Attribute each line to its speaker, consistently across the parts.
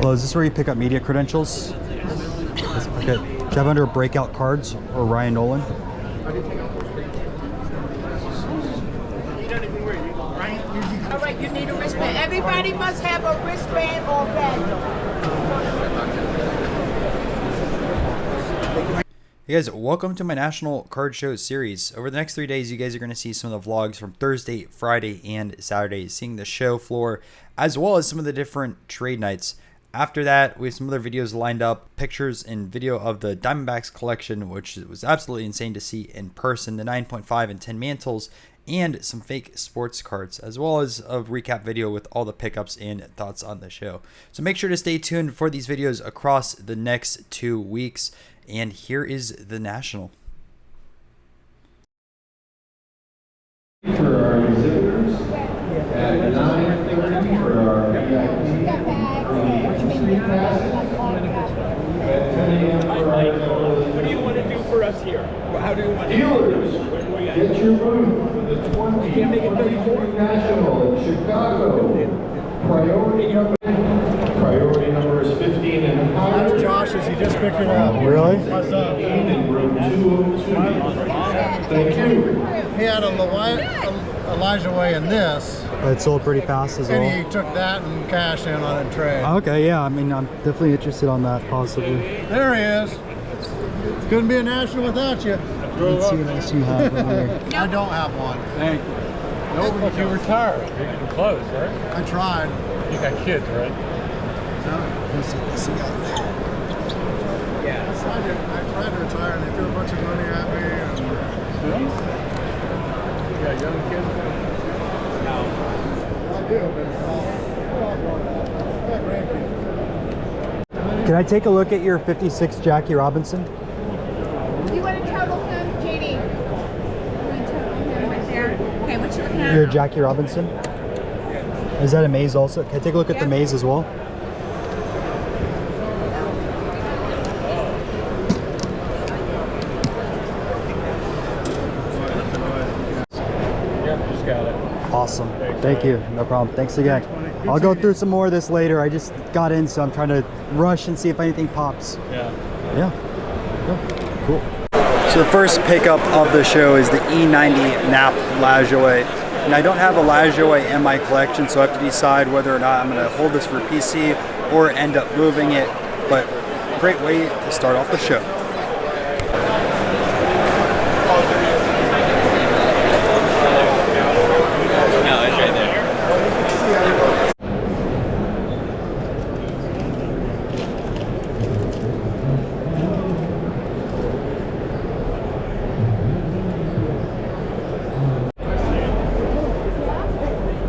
Speaker 1: Hello, is this where you pick up media credentials? Okay. Do you have under Breakout cards or Ryan Nolan?
Speaker 2: All right, you need a wristband. Everybody must have a wristband or badge.
Speaker 1: Hey guys, welcome to my National Card Show series. Over the next 3 days, you guys are going to see some of the vlogs from Thursday, Friday, and Saturday, seeing the show floor, as well as some of the different trade nights. After that, we have some other videos lined up, pictures and video of the Diamondbacks collection, which was absolutely insane to see in person, the 9.5 and 10 mantles, and some fake sports cards, as well as a recap video with all the pickups and thoughts on the show. So make sure to stay tuned for these videos across the next 2 weeks. And here is the National.
Speaker 3: For our exhibitors at 9:30 for our VIP street passes, at 10 a.m. for our
Speaker 4: What do you want to do for us here? How do you want to
Speaker 3: dealers. Get your booth for the 2024 National in Chicago. Priority number is 15 and higher.
Speaker 5: That's Josh's. He just picked it up.
Speaker 1: Really?
Speaker 5: What's up?
Speaker 3: In room 202. Thank you.
Speaker 5: He had Elijah Way in this,
Speaker 1: But it sold pretty fast as well.
Speaker 5: and he took that and cashed in on a trade.
Speaker 1: Okay, yeah, I mean, I'm definitely interested on that, possibly.
Speaker 5: There he is. Couldn't be a national without you.
Speaker 1: Let's see what else you have over here.
Speaker 5: I don't have one.
Speaker 4: Thank you. No, but you retired. You're getting close, right?
Speaker 5: I tried.
Speaker 4: You got kids, right?
Speaker 1: Let's see what you got.
Speaker 5: I tried to retire, and they threw a bunch of money at me. And
Speaker 4: Still? You got young kids?
Speaker 5: I do, but I got grandkids.
Speaker 1: Can I take a look at your 56 Jackie Robinson?
Speaker 2: You want to total him, JD? You want to total him right there? Okay, what you looking at?
Speaker 1: Your Jackie Robinson? Is that a maze also? Can I take a look at the maze as well?
Speaker 4: Yeah, just got it.
Speaker 1: Awesome. Thank you. No problem. Thanks again. I'll go through some more of this later. I just got in, so I'm trying to rush and see if anything pops.
Speaker 4: Yeah.
Speaker 1: Yeah. Cool. So the first pickup of the show is the E90 Nap Lajoie. And I don't have a Lajoie in my collection, so I have to decide whether or not I'm going to hold this for PC or end up moving it. But great way to start off the show.
Speaker 4: No, it's right there.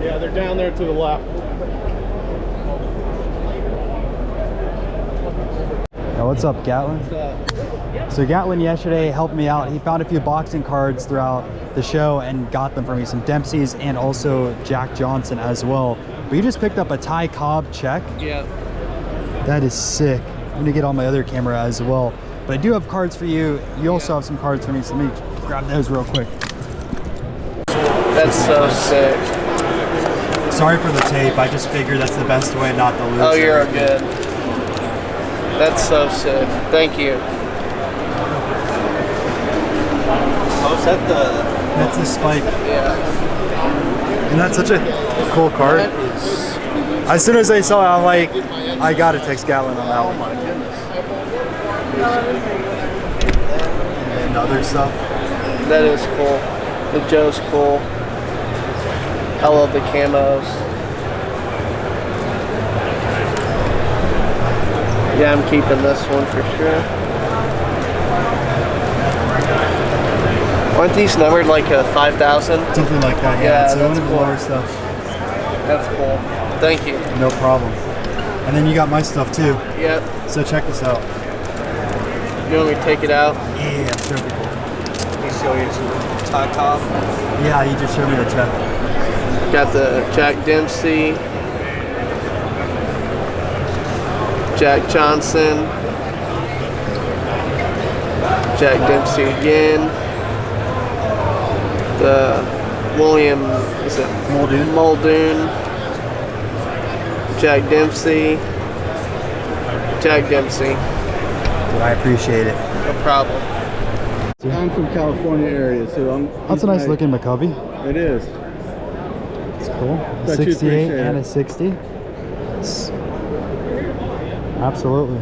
Speaker 5: Yeah, they're down there to the left.
Speaker 1: Now, what's up, Gatlin? So Gatlin yesterday helped me out. He found a few boxing cards throughout the show and got them for me. Some Dempsey's and also Jack Johnson as well. But you just picked up a Ty Cobb check.
Speaker 6: Yeah.
Speaker 1: That is sick. I'm gonna get on my other camera as well. But I do have cards for you. You also have some cards for me, so let me grab those real quick.
Speaker 6: That's so sick.
Speaker 1: Sorry for the tape. I just figured that's the best way not to lose.
Speaker 6: Oh, you're
Speaker 1: everything.
Speaker 6: good. That's so sick. Thank you.
Speaker 4: Oh, is that the...
Speaker 1: That's the spike.
Speaker 6: Yeah.
Speaker 1: And that's such a cool card.
Speaker 6: That is...
Speaker 1: As soon as I saw it, I'm like, I gotta text Gatlin on that one.
Speaker 6: Oh my goodness.
Speaker 1: And other stuff.
Speaker 6: That is cool. The Joe's cool. I love the camos. Yeah, I'm keeping this one for sure. Aren't these numbered like a 5,000?
Speaker 1: Something like that,
Speaker 6: Yeah,
Speaker 1: it's one
Speaker 6: that's
Speaker 1: of the
Speaker 6: cool.
Speaker 1: lower stuff.
Speaker 6: That's cool. Thank you.
Speaker 1: No problem. And then you got my stuff too.
Speaker 6: Yep.
Speaker 1: So check this out.
Speaker 6: You want me to take it out?
Speaker 1: Yeah, that's really cool.
Speaker 4: He show you some Ty Cobb.
Speaker 1: Yeah, you just showed me the check.
Speaker 6: Got the Jack Dempsey, Jack Johnson, Jack Dempsey again, the William, is it
Speaker 1: Muldoon.
Speaker 6: Muldoon, Jack Dempsey, Jack Dempsey.
Speaker 1: I appreciate it.
Speaker 6: No problem.
Speaker 5: I'm from California area, so
Speaker 1: That's a nice looking McCovey.
Speaker 5: It is.
Speaker 1: It's cool.
Speaker 5: Bet you
Speaker 1: 68
Speaker 5: appreciate
Speaker 1: and
Speaker 5: it.
Speaker 1: a 60. Absolutely.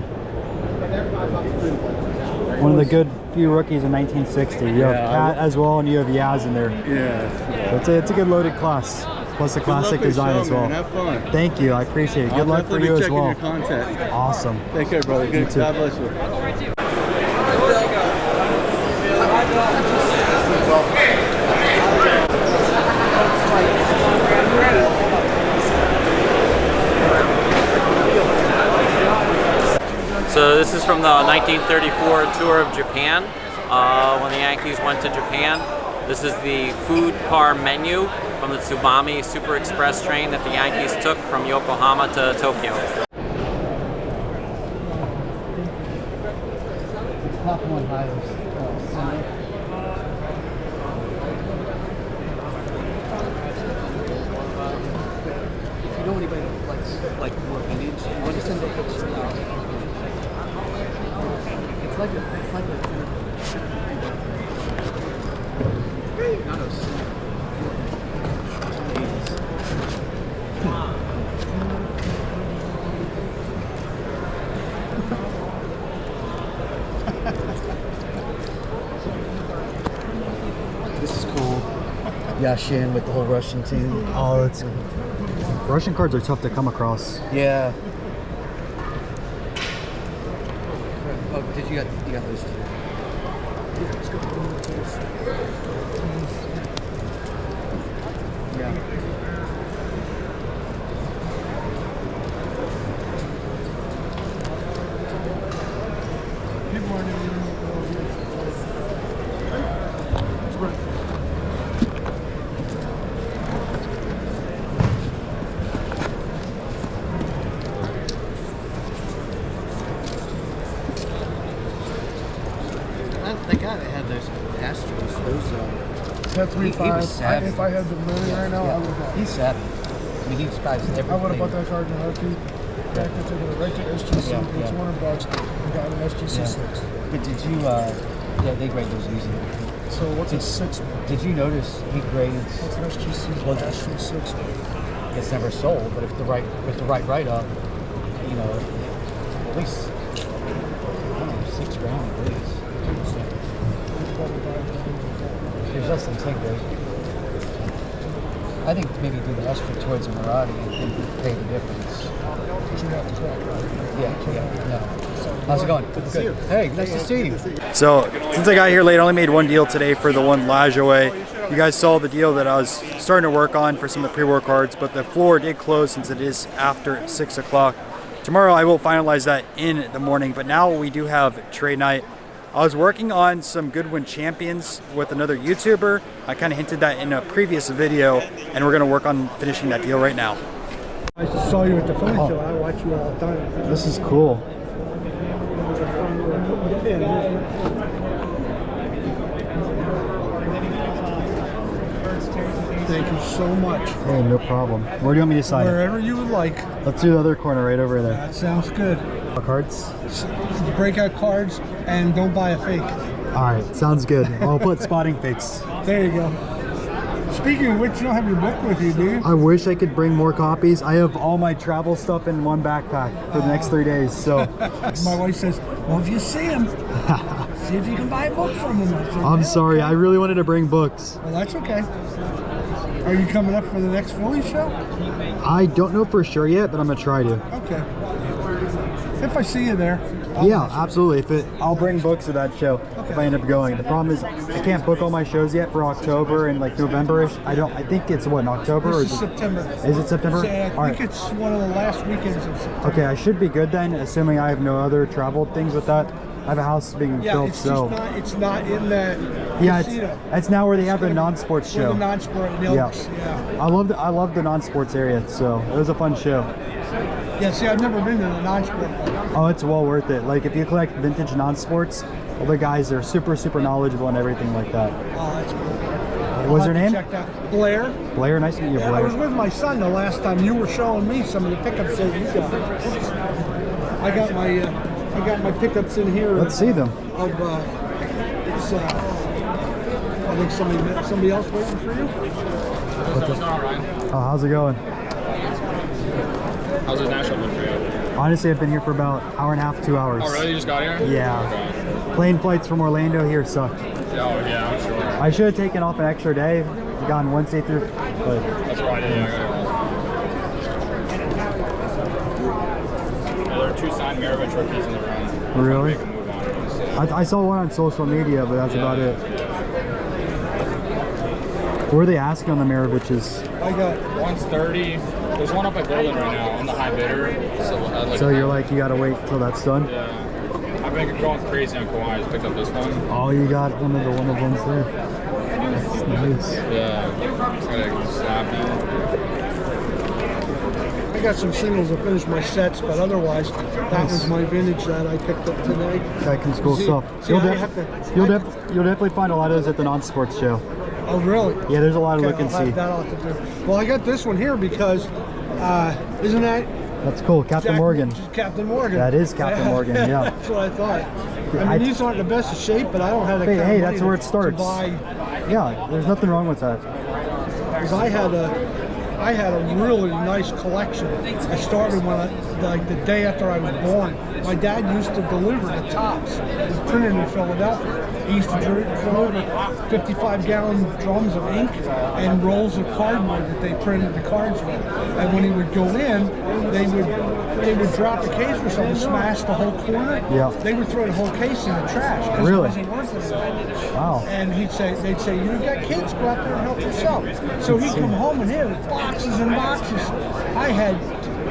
Speaker 1: One of the good few rookies in 1960. You have Pat as well, and you have Yaz in there.
Speaker 5: Yeah.
Speaker 1: It's a good loaded class. Plus the classic design as well.
Speaker 5: Man. Have fun.
Speaker 1: Thank you. I appreciate it. Good luck for you as well.
Speaker 5: Your content.
Speaker 1: Awesome.
Speaker 5: Take care, brother. Good.
Speaker 1: too.
Speaker 5: God bless you.
Speaker 7: So this is from the 1934 tour of Japan, when the Yankees went to Japan. This is the food car menu from the Tsubame Super Express train that the Yankees took from Yokohama to Tokyo.
Speaker 6: Top one highest. If you know anybody that likes more vintage, I'll just send a picture out. It's like a not a This is cool. Yashin with the whole Russian team.
Speaker 1: Oh, it's Russian cards are tough to come across.
Speaker 6: Yeah. Oh, did you got those two? Yeah. That guy that had those Astros,
Speaker 5: That's
Speaker 6: he was savvy.
Speaker 5: If I had the money right now, I would have.
Speaker 6: He's savvy. I mean, he's guys everything.
Speaker 5: I would have bought that card in a heartbeat. Back to it right to SGC.
Speaker 6: Yeah,
Speaker 5: It's
Speaker 6: yeah.
Speaker 5: $200 and got an SGC 6.
Speaker 6: But did you, yeah, they grade those easy.
Speaker 5: So what's a 6?
Speaker 6: Did you notice he grades,
Speaker 5: What's an SGC?
Speaker 6: Well,
Speaker 5: Astro 6.
Speaker 6: it's never sold, but if the right write-up, you know, at least, I don't know, $6 grand at least. There's less than 10 grand. I think maybe do the extra towards a Marathi and pay the difference. Yeah, no. How's it going? Good to see you. Hey, nice to see you.
Speaker 1: So since I got here late, I only made one deal today for the one Lajoie. You guys saw the deal that I was starting to work on for some of the pre-war cards, but the floor did close since it is after 6 o'clock. Tomorrow I will finalize that in the morning, but now we do have trade night. I was working on some Goodwin Champions with another YouTuber. I kind of hinted that in a previous video, and we're going to work on finishing that deal right now.
Speaker 5: I saw you at the phone show. I watch you all the time.
Speaker 1: This is cool.
Speaker 5: Thank you so much.
Speaker 1: Hey, no problem. Where do you want me to sign it?
Speaker 5: Wherever you would like.
Speaker 1: Let's do the other corner right over there.
Speaker 5: That sounds good.
Speaker 1: Cards?
Speaker 5: Breakout cards, and don't buy a fake.
Speaker 1: All right, sounds good. I'll put spotting fakes.
Speaker 5: There you go. Speaking of which, you don't have your book with you, do you?
Speaker 1: I wish I could bring more copies. I have all my travel stuff in one backpack for the next 3 days. So
Speaker 5: My wife says, well, if you see him, see if you can buy a book from him. I said,
Speaker 1: I'm
Speaker 5: "Yeah."
Speaker 1: sorry. I really wanted to bring books.
Speaker 5: Well, that's okay. Are you coming up for the next Philly show?
Speaker 1: I don't know for sure yet, but I'm gonna try to.
Speaker 5: Okay. If I see you there.
Speaker 1: Yeah, absolutely. I'll bring books to that show if I end up going. The problem is I can't book all my shows yet for October and like November-ish. I think it's what, in October or
Speaker 5: This is September.
Speaker 1: Is it September?
Speaker 5: I
Speaker 1: All
Speaker 5: think
Speaker 1: right.
Speaker 5: it's one of the last weekends of September.
Speaker 1: Okay, I should be good then, assuming I have no other travel things with that. I have a house being
Speaker 5: Yeah,
Speaker 1: built,
Speaker 5: it's
Speaker 1: so
Speaker 5: just not, it's not in that
Speaker 1: yeah,
Speaker 5: casino.
Speaker 1: it's now where they have the non-sports
Speaker 5: Where
Speaker 1: show.
Speaker 5: the non-sport
Speaker 1: Yeah.
Speaker 5: Elks. Yeah.
Speaker 1: I love the non-sports area, so it was a fun show.
Speaker 5: Yeah, see, I've never been to the non-sport.
Speaker 1: Oh, it's well worth it. Like if you collect vintage non-sports, all the guys are super knowledgeable and everything like that.
Speaker 5: Oh, that's cool.
Speaker 1: What's
Speaker 5: I'll
Speaker 1: her
Speaker 5: have to
Speaker 1: name?
Speaker 5: Check that. Blair.
Speaker 1: Blair, nice to meet you,
Speaker 5: Yeah, I was
Speaker 1: Blair.
Speaker 5: with my son the last time. You were showing me some of the pickups that you got. I got my pickups in here.
Speaker 1: Let's see them.
Speaker 5: Of it's, I think somebody else waiting for you.
Speaker 1: Oh, how's it going?
Speaker 8: How's the national been for you?
Speaker 1: Honestly, I've been here for about an hour and a half, 2 hours.
Speaker 8: Oh, really? You just got here?
Speaker 1: Yeah.
Speaker 8: Okay.
Speaker 1: Plane flights from Orlando here suck.
Speaker 8: Oh, yeah, I'm sure.
Speaker 1: I should have taken off an extra day. I've gone Wednesday through. But
Speaker 8: That's what I did. Yeah, there are 2 signed Maravich rookies in the room.
Speaker 1: Really?
Speaker 8: Make a move on it.
Speaker 1: I saw one on social media, but that's about it. What are they asking on the Maraviches?
Speaker 5: I got
Speaker 8: 130. There's one up at Golden right now. I'm the high bidder.
Speaker 1: So you're like, you gotta wait till that's done?
Speaker 8: Yeah. I've been going crazy on Kawhi. I just picked up this one.
Speaker 1: Oh, you got one of the ones there. That's nice.
Speaker 8: Yeah. Just gotta slap it.
Speaker 5: I got some singles to finish my sets, but otherwise, that was my vintage that I picked up today.
Speaker 1: That comes cool stuff. You'll definitely find a lot of those at the non-sports show.
Speaker 5: Oh, really?
Speaker 1: Yeah, there's a lot of
Speaker 5: Okay,
Speaker 1: look and
Speaker 5: I'll have
Speaker 1: see.
Speaker 5: that off to do. Well, I got this one here because, isn't that
Speaker 1: That's cool, Captain Morgan.
Speaker 5: Captain Morgan.
Speaker 1: That is Captain Morgan, yeah.
Speaker 5: That's what I thought. I mean, these aren't the best of shape, but I don't have the kind of
Speaker 1: Hey,
Speaker 5: money
Speaker 1: that's where it
Speaker 5: to
Speaker 1: starts.
Speaker 5: buy.
Speaker 1: Yeah, there's nothing wrong with that.
Speaker 5: Because I had a really nice collection. I started like the day after I was born. My dad used to deliver the tops. It was printed in Philadelphia. He used to deliver 55-gallon drums of ink and rolls of cardboard that they printed the cards with. And when he would go in, they would drop a case or something, smash the whole corner.
Speaker 1: Yeah.
Speaker 5: They would throw the whole case in the trash.
Speaker 1: Really?
Speaker 5: It wasn't worth it.
Speaker 1: Wow.
Speaker 5: And they'd say, you got kids, go out there and help yourself. So he'd come home and here, boxes and boxes.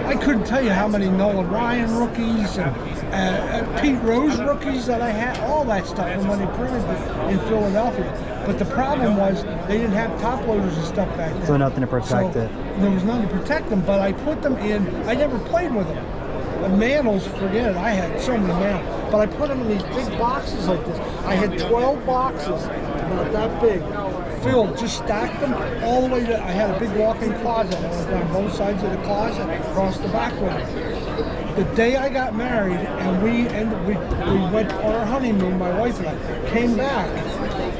Speaker 5: I couldn't tell you how many Nolan Ryan rookies and Pete Rose rookies that I had, all that stuff from when they printed it in Philadelphia. But the problem was they didn't have top loaders and stuff back then.
Speaker 1: So nothing to protect
Speaker 5: So
Speaker 1: it.
Speaker 5: there was nothing to protect them, but I put them in, I never played with them. The mantles, forget it, I had so many mantles. But I put them in these big boxes like this. I had 12 boxes, about that big, filled, just stacked them all the way to, I had a big walk-in closet. I went down both sides of the closet, across the back with it. The day I got married and we went on our honeymoon, my wife and I, came back,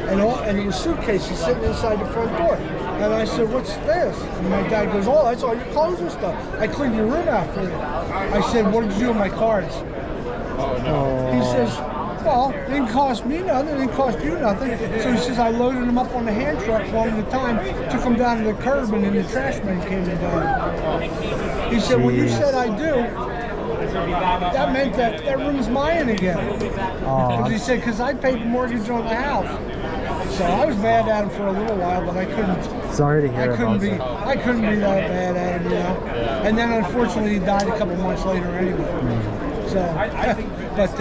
Speaker 5: and there were suitcases sitting inside the front door. And I said, what's this? And my dad goes, oh, that's all your clothes and stuff. I cleaned your room out for you. I said, what did you do with my cards?
Speaker 8: Oh, no.
Speaker 5: He says, well, it didn't cost me nothing, it didn't cost you nothing. So he says, I loaded them up on the hand truck one at a time, took them down to the curb, and then the trash man came and got them. He said, when you said I do, that meant that room's mine again. Because he said, because I paid the mortgage on the house. So I was mad at him for a little while, but I couldn't.
Speaker 1: Sorry to hear
Speaker 5: I couldn't be
Speaker 1: about
Speaker 5: that bad at him, you know. And then unfortunately he died a couple months later anyway. So, but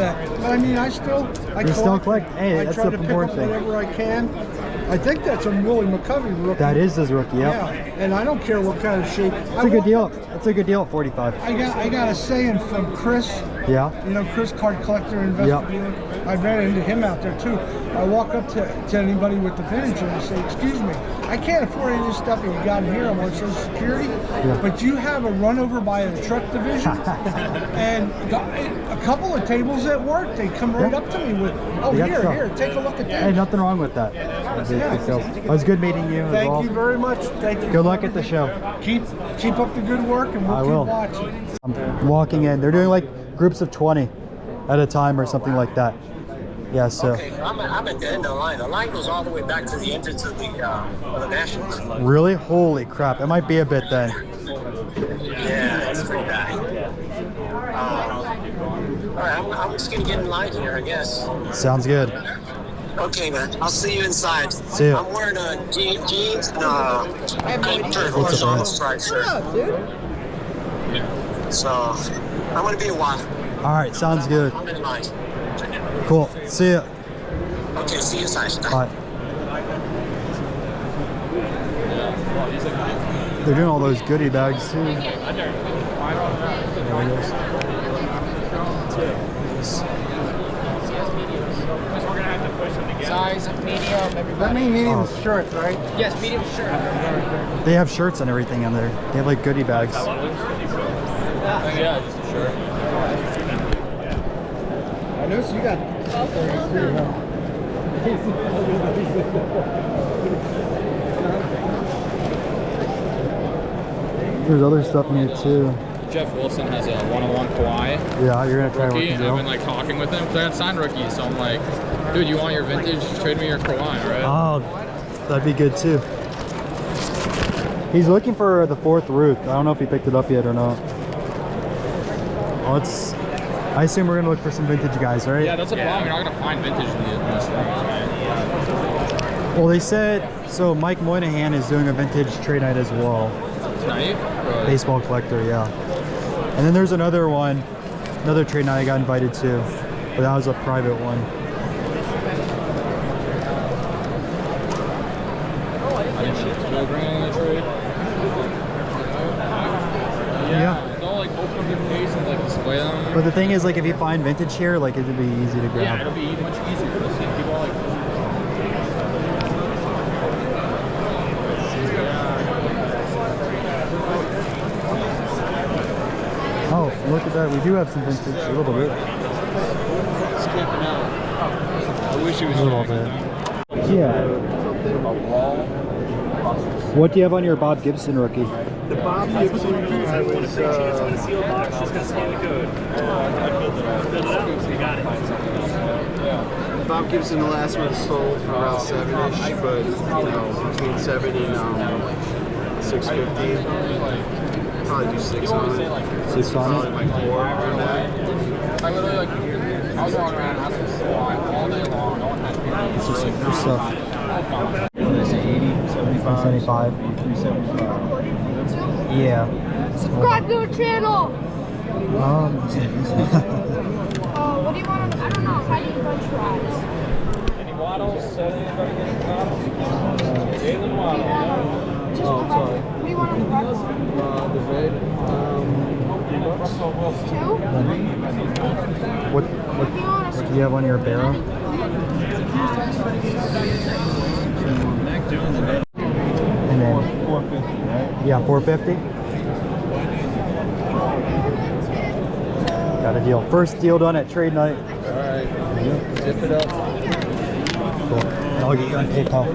Speaker 5: I mean, I still collect.
Speaker 1: Hey, that's
Speaker 5: try
Speaker 1: the
Speaker 5: to pick
Speaker 1: important
Speaker 5: up
Speaker 1: thing.
Speaker 5: whatever I can. I think that's a Willie McCovey rookie.
Speaker 1: That is his rookie, yep.
Speaker 5: Yeah, and I don't care what kind of shape.
Speaker 1: It's a good deal. It's a good deal at 45.
Speaker 5: I got a saying from Chris.
Speaker 1: Yeah.
Speaker 5: You know, Chris, card collector, investor.
Speaker 1: Yep.
Speaker 5: I ran into him out there too. I walk up to anybody with the vintage and I say, excuse me, I can't afford any of this stuff that you got in here. I'm on Social Security, but you have a run over by a truck division. And a couple of tables at work, they come right up to me with, oh, here, take a look at that.
Speaker 1: Hey, nothing wrong with that. It was good meeting you.
Speaker 5: Thank you very much. Thank you.
Speaker 1: Good luck at the show.
Speaker 5: Keep up the good work, and we'll keep watching.
Speaker 1: I'm walking in. They're doing like groups of 20 at a time or something like that. Yeah, so.
Speaker 9: Okay, I'm at the end of the line. The line goes all the way back to the entrance of the Nationals.
Speaker 1: Really? Holy crap. It might be a bit then.
Speaker 9: Yeah, it's pretty bad. All right, I'm just going to get in line here, I guess.
Speaker 1: Sounds good.
Speaker 9: Okay, man. I'll see you inside.
Speaker 1: See ya.
Speaker 9: I'm wearing jeans and a horizontal stripe shirt. So, I'm going to be a while.
Speaker 1: All right, sounds good.
Speaker 9: I'm in line.
Speaker 1: Cool. See ya.
Speaker 9: Okay, see you inside.
Speaker 1: Bye. They're doing all those goodie bags too. There he goes.
Speaker 6: Size medium, everybody.
Speaker 5: That means medium shirts, right?
Speaker 6: Yes, medium shirt.
Speaker 1: They have shirts and everything in there. They have like goodie bags.
Speaker 8: Yeah, just a shirt.
Speaker 5: I noticed you got 33.
Speaker 10: There's other stuff in here too.
Speaker 8: Jeff Wilson has a 101 Kawhi.
Speaker 10: Yeah, you're gonna try
Speaker 8: rookie.
Speaker 10: one.
Speaker 8: I've been like talking with him because I got signed rookies, so I'm like, dude, you want your vintage? Trade me your Kawhi, right?
Speaker 10: Oh, that'd be good too. He's looking for the 4th Ruth. I don't know if he picked it up yet or not. Let's. I assume we're gonna look for some vintage guys, right?
Speaker 8: Yeah, that's a problem. You're not gonna find vintage in this room, right?
Speaker 10: Well, they said so. Mike Moynihan is doing a vintage trade night as well.
Speaker 8: Tonight?
Speaker 10: Baseball collector, yeah. And then there's another one, another trade night I got invited to, but that was a private one. Yeah.
Speaker 8: Don't like open up your case and like display them.
Speaker 10: But the thing is, like, if you find vintage here, like, it'd be easy to grab.
Speaker 8: Yeah, it'll be much easier. You'll see people like.
Speaker 10: Oh, look at that. We do have some vintage, a little bit.
Speaker 8: Skipping out. I wish it was
Speaker 10: A little bit. Yeah. What do you have on your Bob Gibson rookie?
Speaker 5: The Bob Gibson, I was,
Speaker 11: sealed box, just gonna scan the code. Fill it out, you got it.
Speaker 5: Bob Gibson, the last one sold for around 7-ish, but, you know, between 7 and 650. Probably do 6 on it.
Speaker 10: 6 on
Speaker 5: Probably
Speaker 10: it?
Speaker 5: my 4 on that.
Speaker 8: I literally like, I was walking around asking for Kawhi all day long. No one had
Speaker 10: It's just like good stuff.
Speaker 6: What is it, 80, 75?
Speaker 10: 75.
Speaker 6: 375.
Speaker 10: Yeah.
Speaker 2: Subscribe to our channel.
Speaker 10: Um,
Speaker 2: What do you want? I don't know. How do you French fries?
Speaker 8: Any waddles? Jalen Waddle.
Speaker 2: Just what do you want on the breakfast?
Speaker 5: The red,
Speaker 2: Two?
Speaker 10: what do you have on your barrel? And then 450, right? Yeah, 450. Got a deal. First deal done at trade night.
Speaker 5: alright, zip it up.
Speaker 10: Cool. I'll get you on PayPal.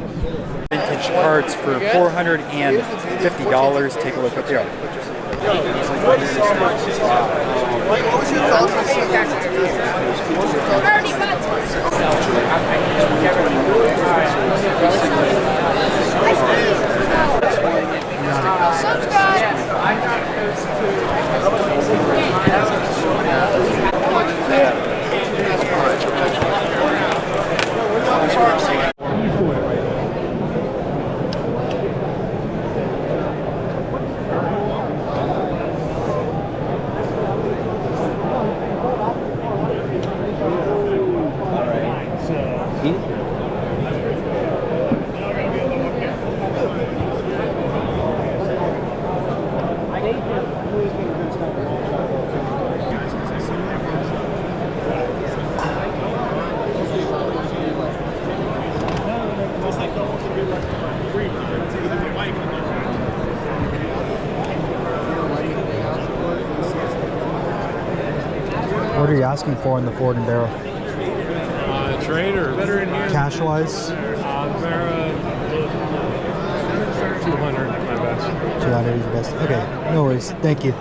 Speaker 10: Vintage cards for $450. Take a look what they are. What are you asking for in the Ford and Barrel?
Speaker 4: Trade or better in here?
Speaker 10: Cash wise?
Speaker 4: 200 my best.
Speaker 10: 200 is the best. Okay, no worries. Thank you.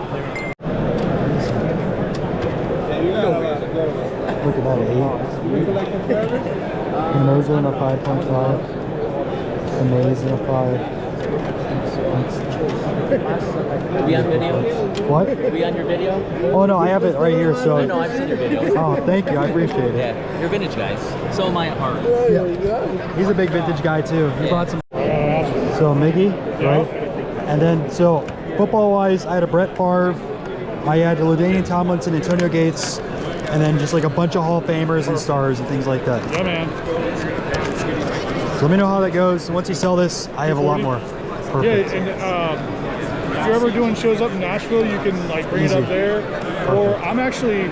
Speaker 10: Look at that, 8. And those are in a 5.5. And those in a 5.
Speaker 7: Are we on video?
Speaker 10: What?
Speaker 7: Are we on your video?
Speaker 10: Oh no, I have it right here. So.
Speaker 7: No, I've seen your video.
Speaker 10: Oh, thank you. I appreciate it.
Speaker 7: Yeah, you're vintage guys. So am I at heart.
Speaker 10: Yeah. He's a big vintage guy too. He brought some. So Miggy, right? And then so football-wise, I had a Brett Favre, I had LaDainian Tomlinson, Antonio Gates, and then just like a bunch of Hall of Famers and stars and things like that.
Speaker 4: Yeah, man.
Speaker 10: So let me know how that goes. Once you sell this, I have a lot more. Perfect.
Speaker 4: Yeah, and if you're ever doing shows up in Nashville, you can like bring it up there. Or I'm actually,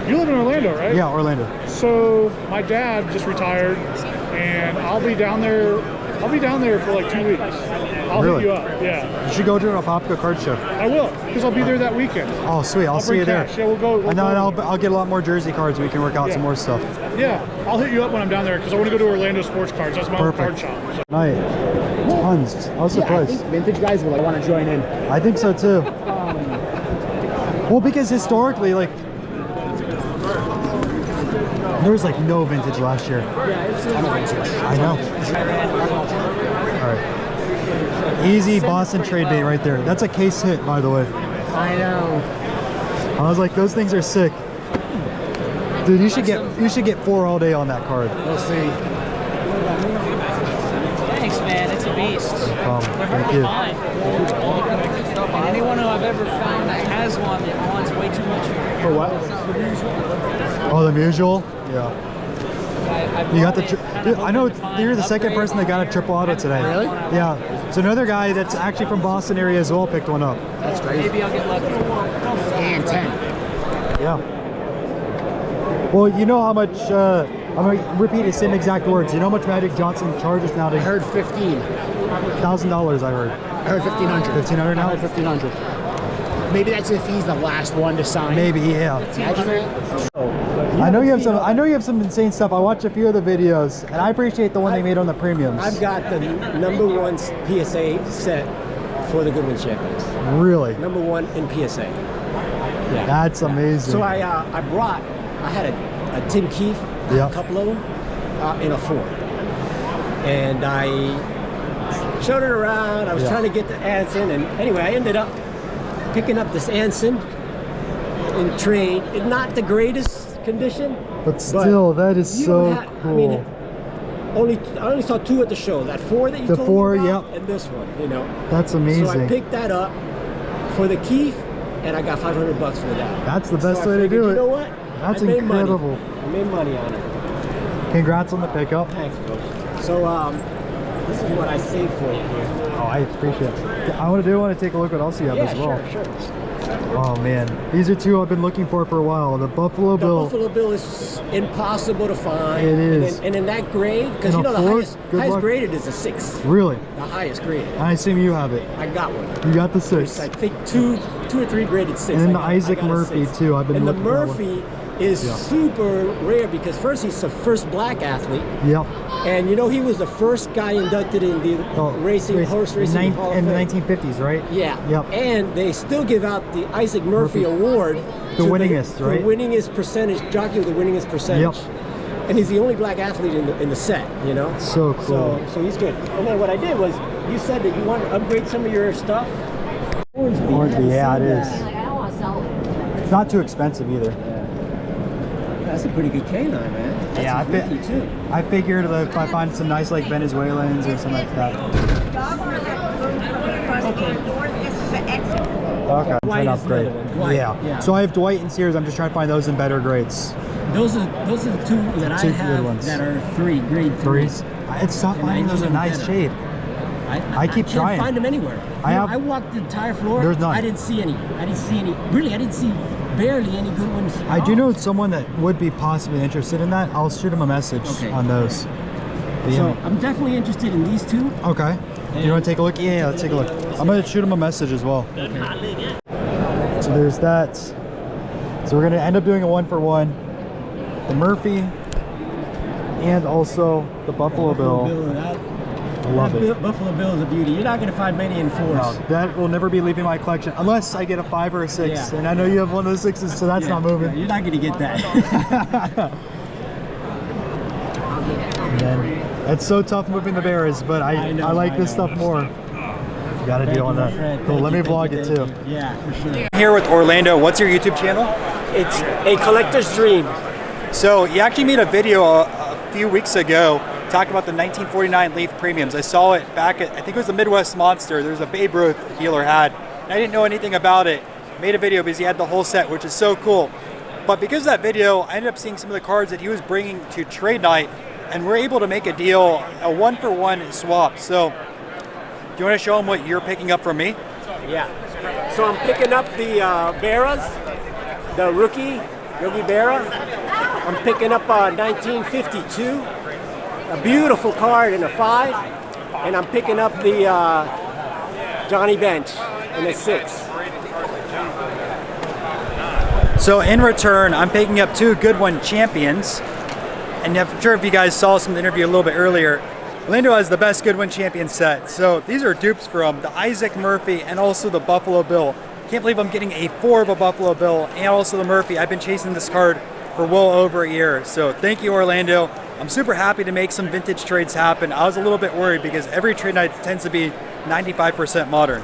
Speaker 4: you live in Orlando, right?
Speaker 10: Yeah, Orlando.
Speaker 4: So my dad just retired, and I'll be down there I'll be down there for like 2 weeks. I'll
Speaker 10: Really?
Speaker 4: hit you up. Yeah,
Speaker 10: You should go to a Popka card show.
Speaker 4: I will, because I'll be there that weekend.
Speaker 10: Oh, sweet. I'll see
Speaker 4: bring
Speaker 10: you there.
Speaker 4: cash. Yeah, we'll go.
Speaker 10: And then I'll get a lot more jersey cards. We can work out
Speaker 4: Yeah.
Speaker 10: some more stuff.
Speaker 4: Yeah, I'll hit you up when I'm down there because I want to go to Orlando Sports Cards. That's my own card shop. So.
Speaker 10: Night. Tons. I was
Speaker 6: Yeah, I
Speaker 10: surprised.
Speaker 6: think vintage guys will want to join in.
Speaker 10: I think so too. Well, because historically, like, there was like no vintage last year. I know. All right. Easy Boston trade bait right there. That's a case hit, by the way.
Speaker 6: I know.
Speaker 10: I was like, those things are sick. Dude, you should get 4 all day on that card.
Speaker 6: We'll see.
Speaker 12: Thanks, man. It's a beast.
Speaker 10: Thank you.
Speaker 12: Fine. And anyone who I've ever found that has one that wants way too much
Speaker 6: For what?
Speaker 10: Oh, the mutual? Yeah. You got the. Dude, I know you're the second person that got a triple auto today.
Speaker 6: Really?
Speaker 10: Yeah. So another guy that's actually from Boston area as well picked one up.
Speaker 6: That's crazy.
Speaker 12: Maybe I'll get lucky.
Speaker 6: And 10.
Speaker 10: Yeah. Well, you know how much. I'm gonna repeat the same exact words. You know how much Magic Johnson charges
Speaker 6: I
Speaker 10: nowadays?
Speaker 6: heard 15.
Speaker 10: $1,000. I heard.
Speaker 6: I heard 1,500.
Speaker 10: 1,500 now?
Speaker 6: I heard 1,500. Maybe that's if he's the last one to sign.
Speaker 10: Maybe, yeah.
Speaker 6: Imagine that.
Speaker 10: I know you have some. I know you have some insane stuff. I watched a few of the videos, and I appreciate the one they made on the premiums.
Speaker 13: I've got the #1 PSA set for the Goodwin Champions.
Speaker 10: Really?
Speaker 13: #1 in PSA. Yeah.
Speaker 10: That's amazing.
Speaker 13: So I had a Tim Keefe,
Speaker 10: Yeah.
Speaker 13: a couple of them, in a 4. And I showed it around. I was trying to get the Anson, and anyway, I ended up picking up this Anson in trade. It's not the greatest condition,
Speaker 10: but still, that is so cool.
Speaker 13: I mean, I only saw 2 at the show. That 4 that you
Speaker 10: The
Speaker 13: told
Speaker 10: 4,
Speaker 13: me about,
Speaker 10: yep.
Speaker 13: and this one. You know,
Speaker 10: That's amazing.
Speaker 13: So I picked that up for the Keefe, and I got $500 for that.
Speaker 10: That's the best
Speaker 13: So I
Speaker 10: way to
Speaker 13: figured,
Speaker 10: do it.
Speaker 13: You know what?
Speaker 10: That's
Speaker 13: I made
Speaker 10: incredible.
Speaker 13: Money. I made money on it.
Speaker 10: Congrats on the pickup.
Speaker 13: Thanks, bro. So this is what I saved for you here.
Speaker 10: Oh, I appreciate it. I want to take a look at what else you have as well.
Speaker 13: Sure.
Speaker 10: Oh man, these are 2 I've been looking for a while. The Buffalo Bill.
Speaker 13: The Buffalo Bill is impossible to find.
Speaker 10: It is.
Speaker 13: And in that grade, because
Speaker 10: In
Speaker 13: you
Speaker 10: a
Speaker 13: know the
Speaker 10: fourth?
Speaker 13: highest graded is a 6.
Speaker 10: Really?
Speaker 13: The highest graded.
Speaker 10: I assume you have it.
Speaker 13: I got one.
Speaker 10: You got the 6.
Speaker 13: I think two or three graded 6.
Speaker 10: And then the
Speaker 13: I
Speaker 10: Isaac
Speaker 13: got a
Speaker 10: Murphy
Speaker 13: 6.
Speaker 10: too. I've been
Speaker 13: and the
Speaker 10: looking for that one.
Speaker 13: Murphy is super rare because first he's the first black athlete.
Speaker 10: Yep.
Speaker 13: And you know he was the first guy inducted in the horse racing Hall of
Speaker 10: in the
Speaker 13: Fame.
Speaker 10: 1950s, right?
Speaker 13: Yeah.
Speaker 10: Yep.
Speaker 13: And they still give out the Isaac Murphy Award.
Speaker 10: The
Speaker 13: to
Speaker 10: winningest, right?
Speaker 13: The winningest percentage, jockey with the winningest percentage.
Speaker 10: Yep.
Speaker 13: And he's the only black athlete in the set, you know?
Speaker 10: So cool.
Speaker 13: So he's good. And then what I did was, you said that you want to upgrade some of your stuff.
Speaker 10: Hornsby, yeah, it is. It's not too expensive either.
Speaker 13: That's a pretty good canine, man. That's
Speaker 10: Yeah, I figured that if I find some nice like Venezuelans or something like that. Okay, I'm trying to upgrade. Yeah. So I have Dwight and Sears. I'm just trying to find those in better grades.
Speaker 13: Those are the 2 that I
Speaker 10: good
Speaker 13: have
Speaker 10: ones.
Speaker 13: that are grade
Speaker 10: 3s. It's tough finding those in nice shade. I keep trying.
Speaker 13: I can't find them anywhere. I walked the entire floor.
Speaker 10: There's none.
Speaker 13: I didn't see any. Really, I didn't see barely any good ones.
Speaker 10: I do know someone that would be possibly interested in that. I'll shoot him a message on those.
Speaker 13: So I'm definitely interested in these 2.
Speaker 10: Okay. You want to take a look? Yeah, let's take a look. I'm going to shoot him a message as well.
Speaker 13: Okay.
Speaker 10: So there's that. So we're going to end up doing a 1-for-1. The Murphy and also the Buffalo Bill. I love it.
Speaker 13: Buffalo Bill is a beauty. You're not going to find many in 4s.
Speaker 10: No, that will never be leaving my collection unless I get a 5 or a 6.
Speaker 13: Yeah.
Speaker 10: And I know you have one of the 6s, so that's not moving.
Speaker 13: Yeah, you're not going to get that.
Speaker 10: And then, it's so tough moving the bears, but I like this stuff more. You got to deal on that. Cool, let me vlog it too.
Speaker 13: Yeah, for sure.
Speaker 1: Here with Orlando. What's your YouTube channel?
Speaker 13: It's A Collector's Dream.
Speaker 1: So you actually made a video a few weeks ago talking about the 1949 Leaf Premiums. I saw it back at, I think it was the Midwest Monster. There's a Babe Ruth dealer had. And I didn't know anything about it. Made a video because he had the whole set, which is so cool. But because of that video, I ended up seeing some of the cards that he was bringing to trade night, and we're able to make a deal, a 1-for-1 swap. So do you want to show him what you're picking up from me?
Speaker 13: Yeah. So I'm picking up the Beras, the rookie Berra. I'm picking up a 1952, a beautiful card in a 5. and I'm picking up the Johnny Bench in the 6.
Speaker 1: So in return, I'm picking up 2 Goodwin Champions. And I'm sure if you guys saw some of the interview a little bit earlier, Orlando has the best Goodwin Champion set. So these are dupes from the Isaac Murphy and also the Buffalo Bill. Can't believe I'm getting a 4 of a Buffalo Bill and also the Murphy. I've been chasing this card for well over a year. So thank you, Orlando. I'm super happy to make some vintage trades happen. I was a little bit worried because every trade night tends to be 95% modern.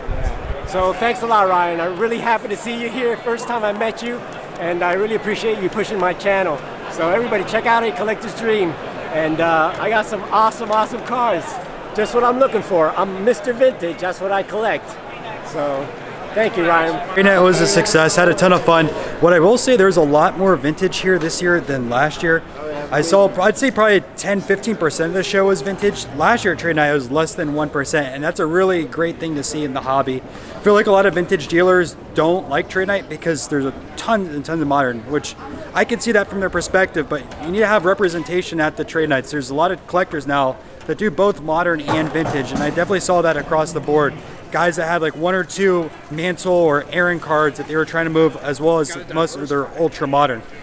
Speaker 13: So thanks a lot, Ryan. I'm really happy to see you here. First time I met you, and I really appreciate you pushing my channel. So everybody check out A Collector's Dream. And I got some awesome cards. Just what I'm looking for. I'm Mr. Vintage, that's what I collect. So thank you, Ryan.
Speaker 1: It was a success, had a ton of fun. What I will say, there's a lot more vintage here this year than last year. I'd say probably 10-15% of the show was vintage. Last year at trade night it was less than 1%, and that's a really great thing to see in the hobby. I feel like a lot of vintage dealers don't like trade night because there's a ton and tons of modern, which I can see that from their perspective, but you need to have representation at the trade nights. There's a lot of collectors now that do both modern and vintage, and I definitely saw that across the board. Guys that had like 1 or 2 Mantle or Aaron cards that they were trying to move, as well as most of their ultra modern.